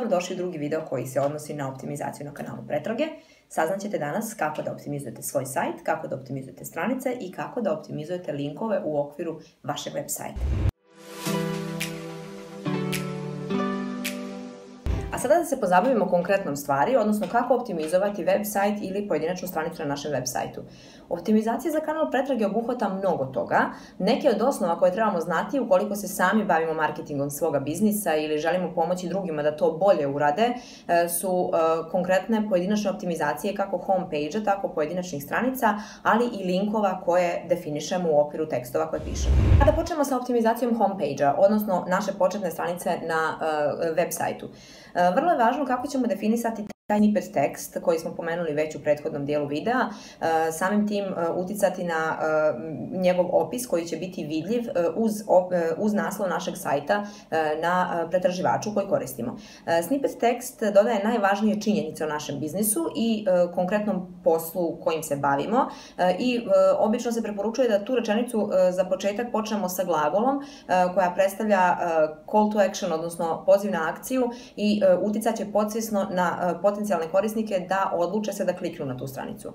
Dobrodošli u drugi video koji se odnosi na optimizaciju na kanalu Pretrage. Saznaćete danas kako da optimizujete svoj sajt, kako da optimizujete stranice i kako da optimizujete linkove u okviru vašeg web sajta. A sada da se pozabavimo konkretnom stvari, odnosno kako optimizovati web sajt ili pojedinačnu stranicu na našem web sajtu. Optimizacija za kanal Pretrage obuhvata mnogo toga. Neke od osnova koje trebamo znati ukoliko se sami bavimo marketingom svoga biznisa ili želimo pomoći drugima da to bolje urade su konkretne pojedinačne optimizacije kako homepage-a, tako pojedinačnih stranica, ali i linkova koje definišemo u okviru tekstova koje pišemo. Kada počnemo sa optimizacijom homepage-a, odnosno naše početne stranice na web sajtu, vrlo je važno kako ćemo definisati taj snippet tekst koji smo pomenuli već u prethodnom dijelu videa, samim tim uticati na njegov opis koji će biti vidljiv uz naslov našeg sajta na pretraživaču koji koristimo. Snippet tekst dodaje najvažnije činjenice o našem biznisu i konkretnom poslu kojim se bavimo i obično se preporučuje da tu rečenicu za početak počnemo sa glagolom koja predstavlja call to action, odnosno poziv na akciju i uticat će podsvjesno na potencijalne korisnike da odluče se da kliknu na tu stranicu.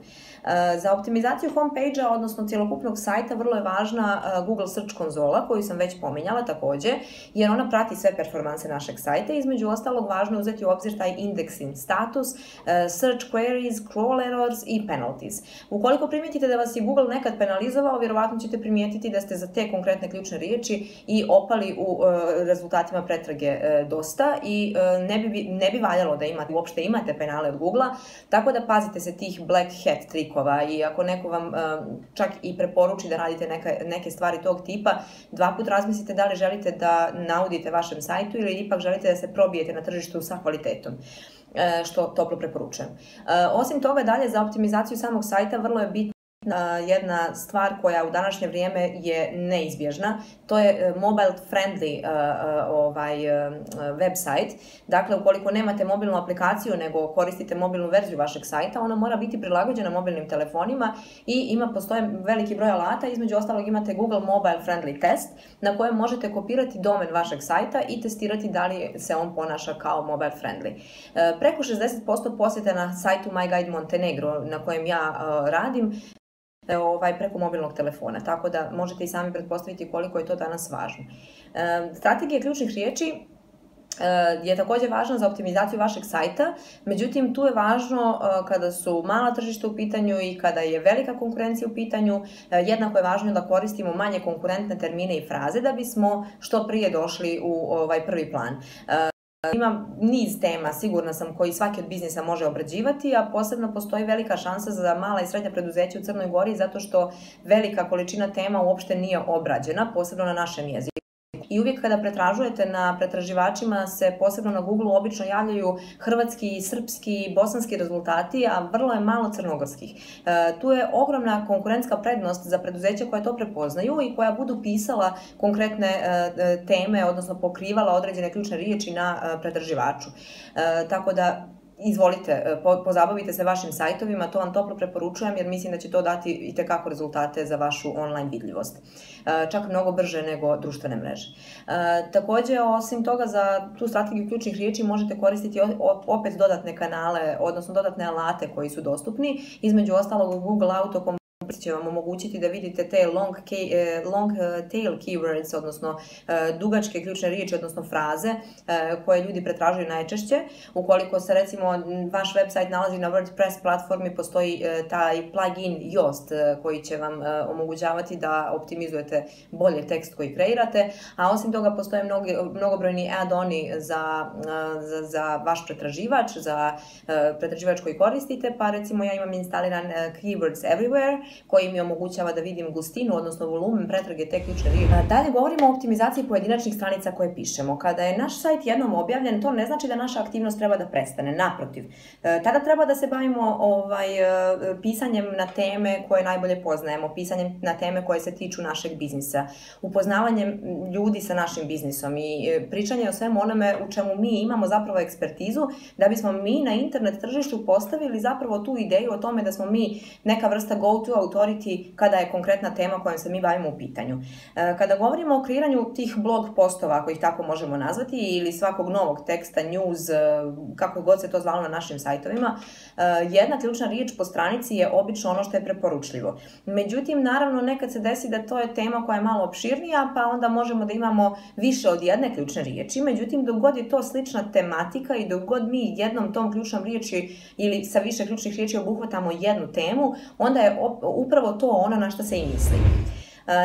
Za optimizaciju homepage-a, odnosno cjelokupnog sajta, vrlo je važna Google Search konzola koju sam već pominjala također, jer ona prati sve performanse našeg sajta. Između ostalog, važno je uzeti u obzir taj indexing status, search queries, crawl errors i penalties. Ukoliko primijetite da vas je Google nekad penalizovao, vjerovatno ćete primijetiti da ste za te konkretne ključne riječi i opali u rezultatima pretrage dosta i ne bi valjalo da uopšte imate penale od Google-a, tako da pazite se tih black hat trikova i ako neko vam čak i preporuči da radite neke stvari tog tipa, dva put razmislite da li želite da naudite vašem sajtu ili ipak želite da se probijete na tržištu sa kvalitetom, što toplo preporučujem. Osim toga, dalje za optimizaciju samog sajta vrlo je bitno jedna stvar koja u današnje vrijeme je neizbježna, to je mobile friendly web sajt. Dakle, ukoliko nemate mobilnu aplikaciju nego koristite mobilnu verziju vašeg sajta, ona mora biti prilagođena mobilnim telefonima i postoje veliki broj alata. Između ostalog imate Google Mobile Friendly Test na kojem možete kopirati domen vašeg sajta i testirati da li se on ponaša kao mobile friendly. Preko 60% posjeta na sajtu My Guide Montenegro na kojem ja radim preko mobilnog telefona, tako da možete i sami pretpostaviti koliko je to danas važno. Strategija ključnih riječi je također važna za optimizaciju vašeg sajta, međutim tu je važno kada su mala tržišta u pitanju i kada je velika konkurencija u pitanju, jednako je važno da koristimo manje konkurentne termine i fraze da bismo što prije došli u prvi plan. Ima niz tema, sigurna sam, koji svaki od biznisa može obrađivati, a posebno postoji velika šansa za mala i srednja preduzeća u Crnoj Gori zato što velika količina tema uopšte nije obrađena, posebno na našem jeziku. I uvijek kada pretražujete na pretraživačima se posebno na Google obično javljaju hrvatski, srpski, bosanski rezultati, a vrlo je malo crnogorskih. Tu je ogromna konkurentska prednost za preduzeća koja to prepoznaju i koja budu pisala konkretne teme, odnosno pokrivala određene ključne riječi na pretraživaču. Tako da izvolite, pozabavite se vašim sajtovima, to vam toplo preporučujem jer mislim da će to dati itekako rezultate za vašu online vidljivost. Čak mnogo brže nego društvene mreže. Također, osim toga, za tu strategiju ključnih riječi možete koristiti opet dodatne kanale, odnosno dodatne alate koji su dostupni. Između ostalog, Google Auto će vam omogućiti da vidite te long tail keywords, odnosno dugačke ključne riječi, odnosno fraze koje ljudi pretražuju najčešće. Ukoliko se recimo vaš website nalazi na WordPress platformi, postoji taj plugin Yoast koji će vam omogućavati da optimizujete bolje tekst koji kreirate, a osim toga postoje mnogobrojni add-oni za vaš pretraživač, za pretraživač koji koristite, pa recimo ja imam instaliran Keywords Everywhere koji mi omogućava da vidim gustinu, odnosno volumen pretrage te ključne riječi. Dalje govorimo o optimizaciji pojedinačnih stranica koje pišemo. Kada je naš sajt jednom objavljen, to ne znači da naša aktivnost treba da prestane. Naprotiv, tada treba da se bavimo pisanjem na teme koje najbolje poznajemo, pisanjem na teme koje se tiču našeg biznisa, upoznavanjem ljudi sa našim biznisom i pričanje o svemu onome u čemu mi imamo zapravo ekspertizu, da bismo mi na internet tržištu postavili zapravo tu ideju o tome da smo mi neka vrsta go-to authority kada je konkretna tema kojom se mi bavimo u pitanju. Kada govorimo o kreiranju tih blog postova, ako ih tako možemo nazvati, ili svakog novog teksta, news, kako god se to zvalo na našim sajtovima, jedna ključna riječ po stranici je obično ono što je preporučljivo. Međutim, naravno, nekad se desi da to je tema koja je malo opširnija, pa onda možemo da imamo više od jedne ključne riječi. Međutim, dok god je to slična tematika i dok god mi jednom tom ključnom riječi ili sa više ključnih riječi obuhvatamo jednu temu, onda je upravo to ono na što se i misli.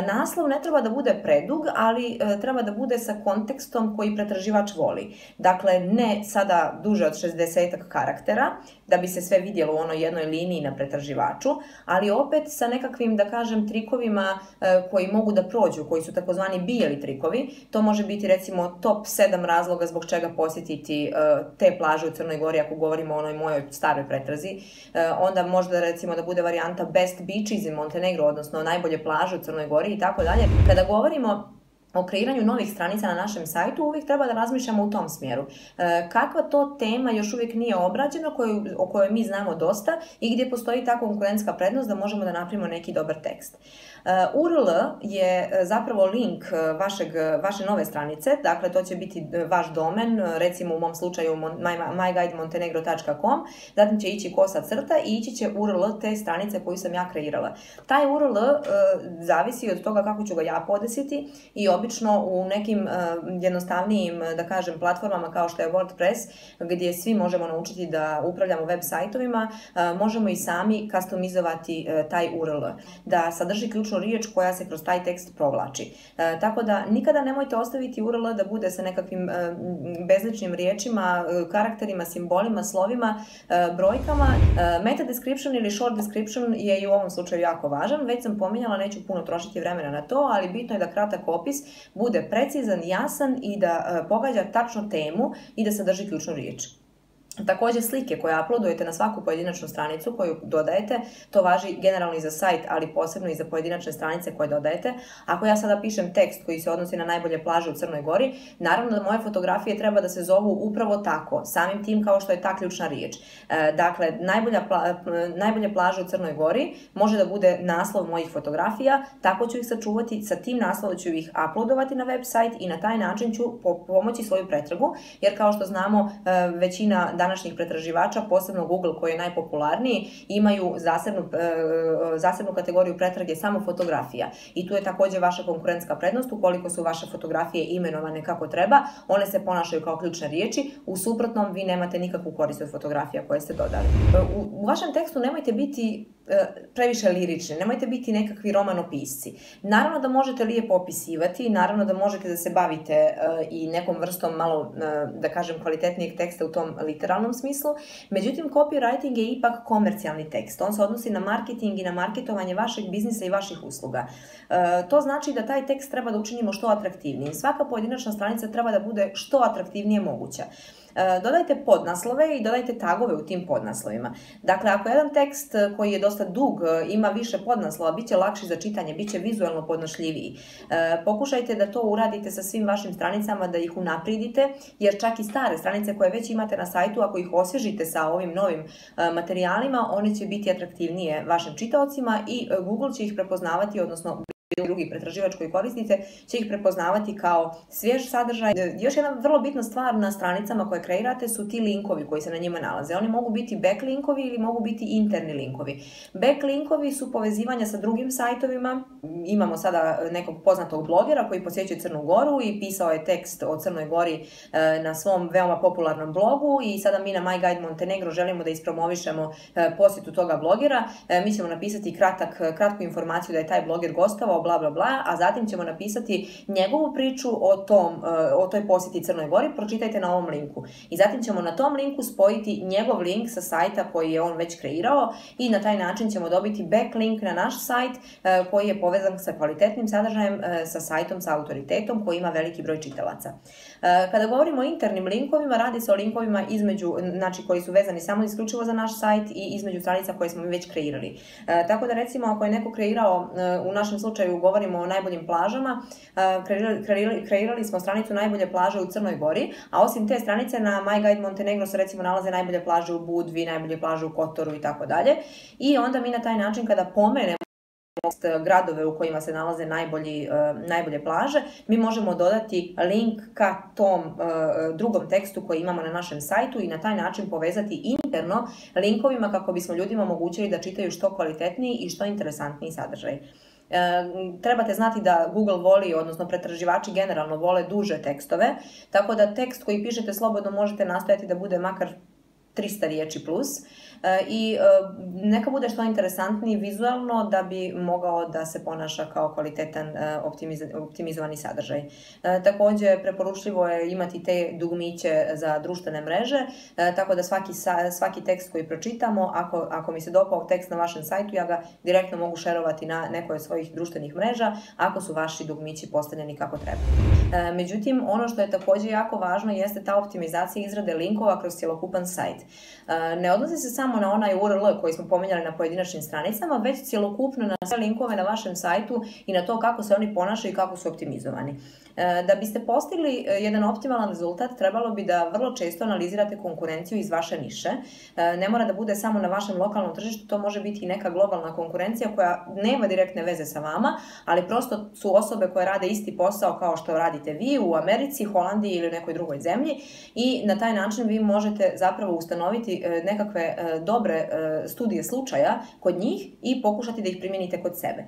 Naslov ne treba da bude predug, ali treba da bude sa kontekstom koji pretraživač voli. Dakle, ne sada duže od 60 karaktera, da bi se sve vidjelo u onoj jednoj liniji na pretraživaču, ali opet sa nekakvim, da kažem, trikovima koji mogu da prođu, koji su takozvani bijeli trikovi. To može biti recimo top 7 razloga zbog čega posjetiti te plaže u Crnoj Gori, ako govorimo o onoj mojoj staroj pretrazi. Onda možda recimo da bude varijanta best beaches in Montenegro, odnosno najbolje plaže u Crnoj Gori i tako dalje. Kada govorimo o kreiranju novih stranica na našem sajtu, uvijek treba da razmišljamo u tom smjeru. Kakva to tema još uvijek nije obrađena, o kojoj mi znamo dosta i gdje postoji ta konkurentska prednost da možemo da napravimo neki dobar tekst. URL je zapravo link vaše nove stranice, dakle to će biti vaš domen, recimo u mom slučaju myguidemontenegro.com, zatim će ići kosa crta i ići će URL te stranice koju sam ja kreirala. Taj URL zavisi od toga kako ću ga ja podesiti i obično u nekim jednostavnijim, da kažem, platformama kao što je WordPress, gdje svi možemo naučiti da upravljamo web sajtovima, možemo i sami customizovati taj URL, da sadrži ključnu riječ koja se kroz taj tekst provlači. Tako da nikada nemojte ostaviti URL da bude sa nekakvim bezličnim riječima, karakterima, simbolima, slovima, brojkama. Meta description ili short description je i u ovom slučaju jako važan. Već sam pominjala, neću puno trošiti vremena na to, ali bitno je da kratak opis bude precizan, jasan i da pogađa tačno temu i da sadrži ključnu riječ. Također slike koje uploadujete na svaku pojedinačnu stranicu koju dodajete, to važi generalno i za sajt, ali posebno i za pojedinačne stranice koje dodajete. Ako ja sada pišem tekst koji se odnosi na najbolje plaže u Crnoj Gori, naravno da moje fotografije treba da se zovu upravo tako, samim tim kao što je ta ključna riječ. Dakle, najbolje plaže u Crnoj Gori može da bude naslov mojih fotografija, tako ću ih sačuvati, sa tim naslovom ću ih uploadovati na website i na taj način ću pomoći svoju pretragu, jer kao što znamo, većina današnjih pretraživača, posebno Google koji je najpopularniji, imaju zasebnu kategoriju pretrage samo fotografija. I tu je također vaša konkurentska prednost. Ukoliko su vaše fotografije imenovane kako treba, one se ponašaju kao ključne riječi, u suprotnom vi nemate nikakvu korist od fotografija koje ste dodali. U vašem tekstu nemojte biti previše lirični, nemojte biti nekakvi romanopisci. Naravno da možete lijepo opisivati, naravno da možete da se bavite i nekom vrstom malo, da kažem, kvalitetnijeg teksta u tom literalnom smislu, međutim copywriting je ipak komercijalni tekst. On se odnosi na marketing i na marketovanje vašeg biznisa i vaših usluga. To znači da taj tekst treba da učinimo što atraktivnijim. Svaka pojedinačna stranica treba da bude što atraktivnije moguća. Dodajte podnaslove i dodajte tagove u tim podnaslovima. Dakle, ako jedan tekst koji je dosta dug ima više podnaslova, bit će lakši za čitanje, bit će vizualno podnošljiviji. Pokušajte da to uradite sa svim vašim stranicama, da ih unaprijedite, jer čak i stare stranice koje već imate na sajtu, ako ih osvježite sa ovim novim materijalima, one će biti atraktivnije vašim čitaocima i Google će ih prepoznavati, odnosno drugi pretraživač koji koristite će ih prepoznavati kao svjež sadržaj. Još jedna vrlo bitna stvar na stranicama koje kreirate su ti linkovi koji se na njima nalaze. Oni mogu biti backlinkovi ili mogu biti interni linkovi. Backlinkovi su povezivanja sa drugim sajtovima. Imamo sada nekog poznatog blogera koji posjećuje Crnu Goru i pisao je tekst o Crnoj Gori na svom veoma popularnom blogu i sada mi na My Guide Montenegro želimo da ispromovišemo posjetu toga blogera. Mi ćemo napisati kratku informaciju da je taj bloger gostovao, bla bla bla, a zatim ćemo napisati njegovu priču o toj posjeti Crnoj Gori, pročitajte na ovom linku. I zatim ćemo na tom linku spojiti njegov link sa sajta koji je on već kreirao i na taj način ćemo dobiti backlink na naš sajt koji je povezan sa kvalitetnim sadržajem, sa sajtom sa autoritetom koji ima veliki broj čitalaca. Kada govorimo o internim linkovima, radi se o linkovima znači koji su vezani samo isključivo za naš sajt i između stranica koje smo mi već kreirali. Tako da recimo ako je neko kreirao, u našem slučaju govorimo o najboljim plažama, kreirali smo stranicu najbolje plaže u Crnoj Gori, a osim te stranice na My Guide Montenegro se recimo nalaze najbolje plaže u Budvi, najbolje plaže u Kotoru i tako dalje. I onda mi na taj način kada pomenemo gradove u kojima se nalaze najbolje plaže, mi možemo dodati link ka tom drugom tekstu koji imamo na našem sajtu i na taj način povezati interno linkovima kako bismo ljudima omogućili da čitaju što kvalitetniji i što interesantniji sadržaj. Trebate znati da Google voli, odnosno pretraživači generalno vole duže tekstove, tako da tekst koji pišete slobodno možete nastojati da bude makar 300 riječi plus i neka bude što interesantniji vizualno da bi mogao da se ponaša kao kvalitetan optimizovani sadržaj. Također preporučljivo je imati te dugmiće za društvene mreže, tako da svaki tekst koji pročitamo, ako mi se dopao tekst na vašem sajtu, ja ga direktno mogu šerovati na nekoj od svojih društvenih mreža ako su vaši dugmići postavljeni kako treba. Međutim, ono što je također jako važno jeste ta optimizacija izrade linkova kroz cjelokupan sajt. Ne odnosi se samo na onaj URL koji smo pominjali na pojedinačnim stranicama, već cjelokupno na sve linkove na vašem sajtu i na to kako se oni ponašaju i kako su optimizovani. Da biste postigli jedan optimalan rezultat, trebalo bi da vrlo često analizirate konkurenciju iz vaše niše. Ne mora da bude samo na vašem lokalnom tržištu, to može biti i neka globalna konkurencija koja nema direktne veze sa vama, ali prosto su osobe koje rade isti posao kao što radite vi u Americi, Holandiji ili nekoj drugoj zemlji i na taj način vi možete zapravo ustanoviti nekakve dobre studije slučaja kod njih i pokušati da ih primijenite kod sebe.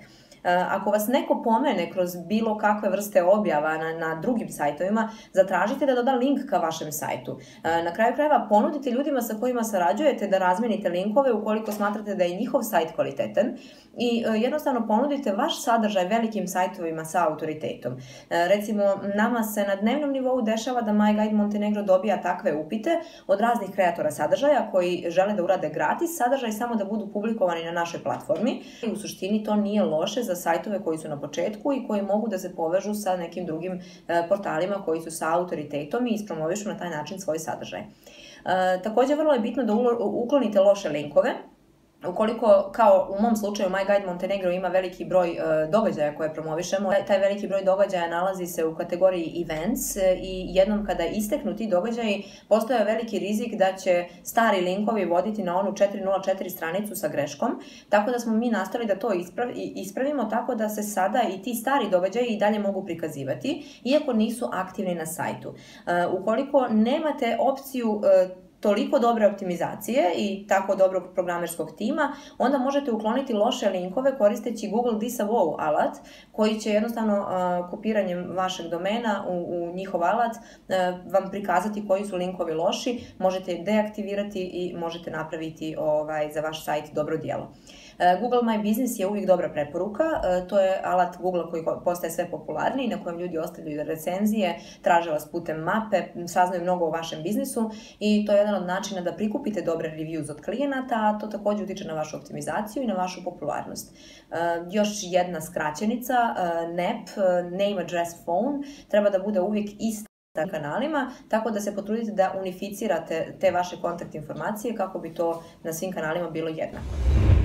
Ako vas neko pomene kroz bilo kakve vrste objava na drugim sajtovima, zatražite da doda link ka vašem sajtu. Na kraju krajeva ponudite ljudima sa kojima sarađujete da razmenite linkove ukoliko smatrate da je njihov sajt kvalitetan i jednostavno ponudite vaš sadržaj velikim sajtovima sa autoritetom. Recimo, nama se na dnevnom nivou dešava da My Guide Montenegro dobija takve upite od raznih kreatora sadržaja koji žele da urade gratis sadržaj samo da budu publikovani na našoj platformi. U suštini to nije loše za sajtove koji su na početku i koji mogu da se povežu sa nekim drugim portalima koji su sa autoritetom i ispromovišu na taj način svoj sadržaj. Također vrlo je bitno da uklonite loše linkove. Ukoliko, kao u mom slučaju, My Guide Montenegro ima veliki broj događaja koje promovišemo, taj veliki broj događaja nalazi se u kategoriji events i jednom kada isteknu ti događaji, postoje veliki rizik da će stari linkovi voditi na onu 404 stranicu sa greškom, tako da smo mi nastali da to ispravimo tako da se sada i ti stari događaji i dalje mogu prikazivati, iako nisu aktivni na sajtu. Ukoliko nemate opciju toliko dobre optimizacije i tako dobrog programerskog tima, onda možete ukloniti loše linkove koristeći Google Disavow alat, koji će jednostavno kopiranjem vašeg domena u njihov alat vam prikazati koji su linkovi loši, možete deaktivirati i možete napraviti za vaš sajt dobro djelo. Google My Business je uvijek dobra preporuka, to je alat Google koji postaje sve popularniji, na kojem ljudi ostavljaju recenzije, traže vas putem mape, saznaju mnogo o vašem biznisu i to je jedan od načina da prikupite dobre reviews od klijenata, a to također utiče na vašu optimizaciju i na vašu popularnost. Još jedna skraćenica, NAP, Name, Address, Phone, treba da bude uvijek ista kanalima, tako da se potrudite da unificirate te vaše kontakt informacije kako bi to na svim kanalima bilo jednako.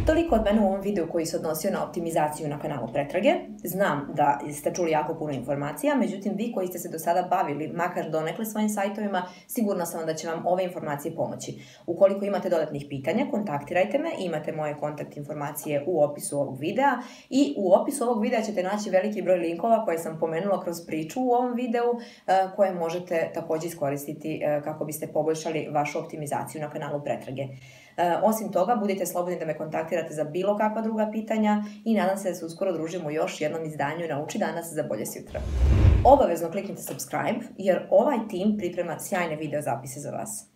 Toliko od mene u ovom videu koji se odnosio na optimizaciju na kanalu Pretrage. Znam da ste čuli jako puno informacija, međutim vi koji ste se do sada bavili makar donekle svojim sajtovima, sigurno sam da će vam ove informacije pomoći. Ukoliko imate dodatnih pitanja, kontaktirajte me, imate moje kontakt informacije u opisu ovog videa i u opisu ovog videa ćete naći veliki broj linkova koje sam pomenula kroz priču u ovom videu, koje možete također iskoristiti kako biste poboljšali vašu optimizaciju na kanalu Pretrage. Osim toga, budite slobodni da me kontaktirate za bilo kakva druga pitanja i nadam se da se uskoro družimo u još jednom izdanju Nauči danas za bolje sutra. Obavezno kliknite subscribe jer ovaj tim priprema sjajne video zapise za vas.